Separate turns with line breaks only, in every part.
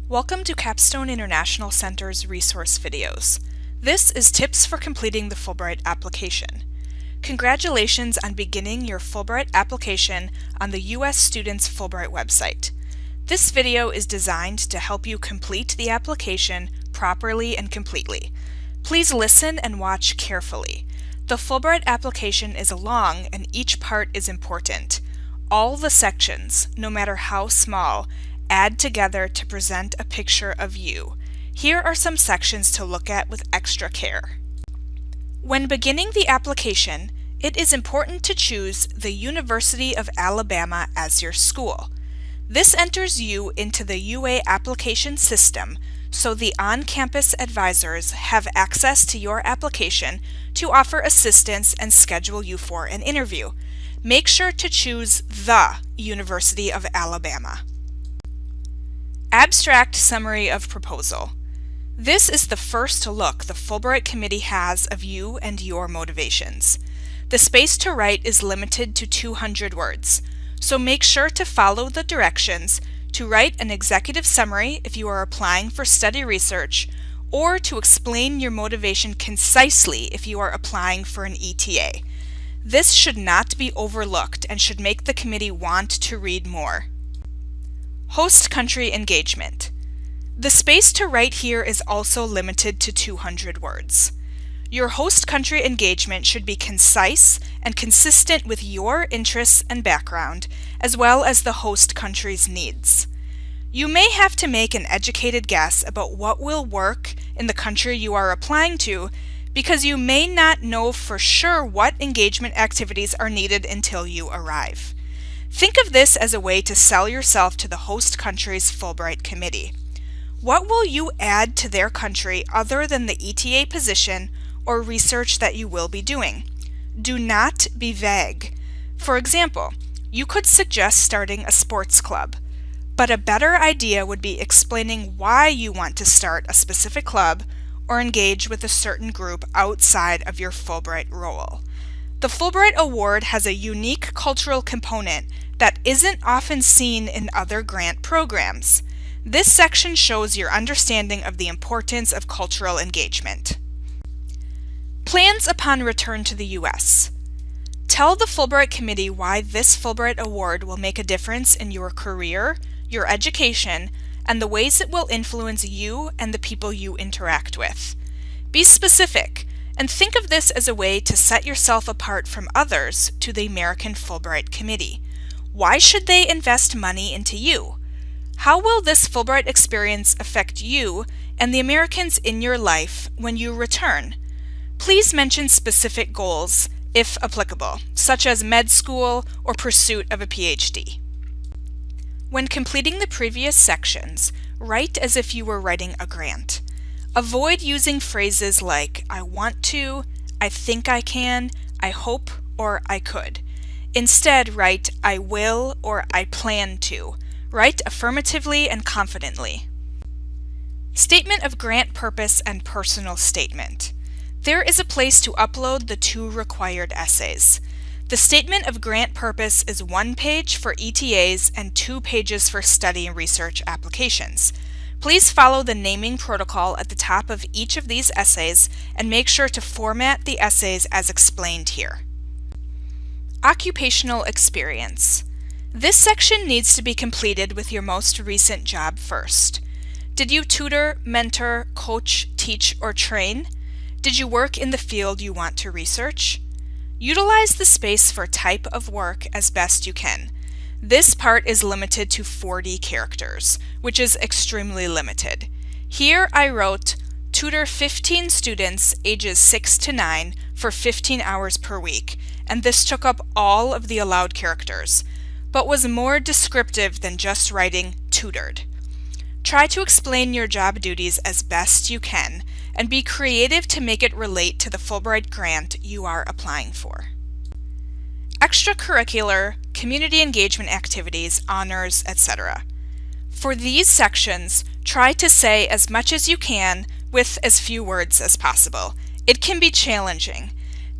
Welcome to Capstone International Center's resource videos. This is tips for completing the Fulbright application. Congratulations on beginning your Fulbright application on the U.S. Students Fulbright website. This video is designed to help you complete the application properly and completely. Please listen and watch carefully. The Fulbright application is long and each part is important. All the sections, no matter how small, add together to present a picture of you. Here are some sections to look at with extra care. When beginning the application, it is important to choose the University of Alabama as your school. This enters you into the UA application system, so the on-campus advisors have access to your application to offer assistance and schedule you for an interview. Make sure to choose the University of Alabama. Abstract Summary of Proposal. This is the first look the Fulbright Committee has of you and your motivations. The space to write is limited to 200 words, so make sure to follow the directions to write an executive summary if you are applying for study research, or to explain your motivation concisely if you are applying for an ETA. This should not be overlooked and should make the committee want to read more. Host country engagement. The space to write here is also limited to 200 words. Your host country engagement should be concise and consistent with your interests and background, as well as the host country's needs. You may have to make an educated guess about what will work in the country you are applying to, because you may not know for sure what engagement activities are needed until you arrive. Think of this as a way to sell yourself to the host country's Fulbright committee. What will you add to their country other than the ETA position or research that you will be doing? Do not be vague. For example, you could suggest starting a sports club, but a better idea would be explaining why you want to start a specific club or engage with a certain group outside of your Fulbright role. The Fulbright Award has a unique cultural component that isn't often seen in other grant programs. This section shows your understanding of the importance of cultural engagement. Plans upon return to the U.S. Tell the Fulbright Committee why this Fulbright Award will make a difference in your career, your education, and the ways it will influence you and the people you interact with. Be specific, and think of this as a way to set yourself apart from others to the American Fulbright Committee. Why should they invest money into you? How will this Fulbright experience affect you and the Americans in your life when you return? Please mention specific goals, if applicable, such as med school or pursuit of a PhD. When completing the previous sections, write as if you were writing a grant. Avoid using phrases like I want to, I think I can, I hope, or I could. Instead, write I will or I plan to. Write affirmatively and confidently. Statement of grant purpose and personal statement. There is a place to upload the 2 required essays. The statement of grant purpose is 1 page for ETAs and 2 pages for study and research applications. Please follow the naming protocol at the top of each of these essays and make sure to format the essays as explained here. Occupational experience. This section needs to be completed with your most recent job first. Did you tutor, mentor, coach, teach, or train? Did you work in the field you want to research? Utilize the space for type of work as best you can. This part is limited to 40 characters, which is extremely limited. Here I wrote, tutor 15 students ages 6 to 9 for 15 hours per week, and this took up all of the allowed characters, but was more descriptive than just writing tutored. Try to explain your job duties as best you can, and be creative to make it relate to the Fulbright grant you are applying for. Extracurricular, community engagement activities, honors, etc. For these sections, try to say as much as you can with as few words as possible. It can be challenging.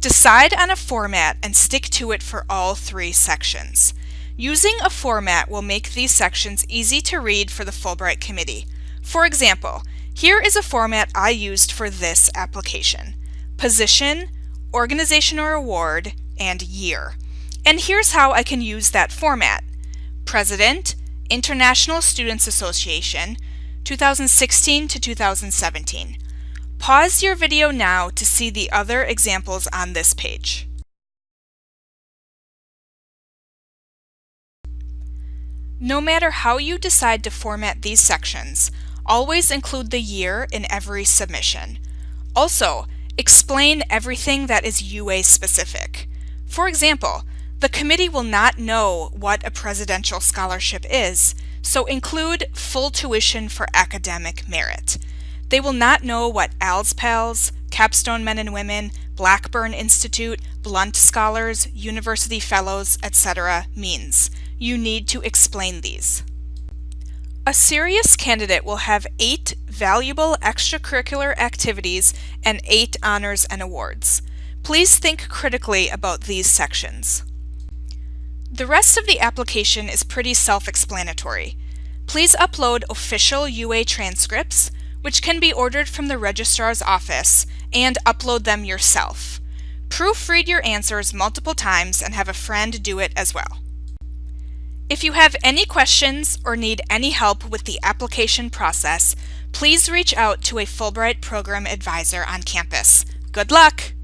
Decide on a format and stick to it for all 3 sections. Using a format will make these sections easy to read for the Fulbright Committee. For example, here is a format I used for this application: position, organization or award, and year. And here's how I can use that format: President, International Students Association, 2016 to 2017. Pause your video now to see the other examples on this page. No matter how you decide to format these sections, always include the year in every submission. Also, explain everything that is UA specific. For example, the committee will not know what a presidential scholarship is, so include full tuition for academic merit. They will not know what ALS-PALS, Capstone Men and Women, Blackburn Institute, Blunt Scholars, University Fellows, etc. means. You need to explain these. A serious candidate will have 8 valuable extracurricular activities and 8 honors and awards. Please think critically about these sections. The rest of the application is pretty self-explanatory. Please upload official UA transcripts, which can be ordered from the registrar's office, and upload them yourself. Proofread your answers multiple times and have a friend do it as well. If you have any questions or need any help with the application process, please reach out to a Fulbright program advisor on campus. Good luck!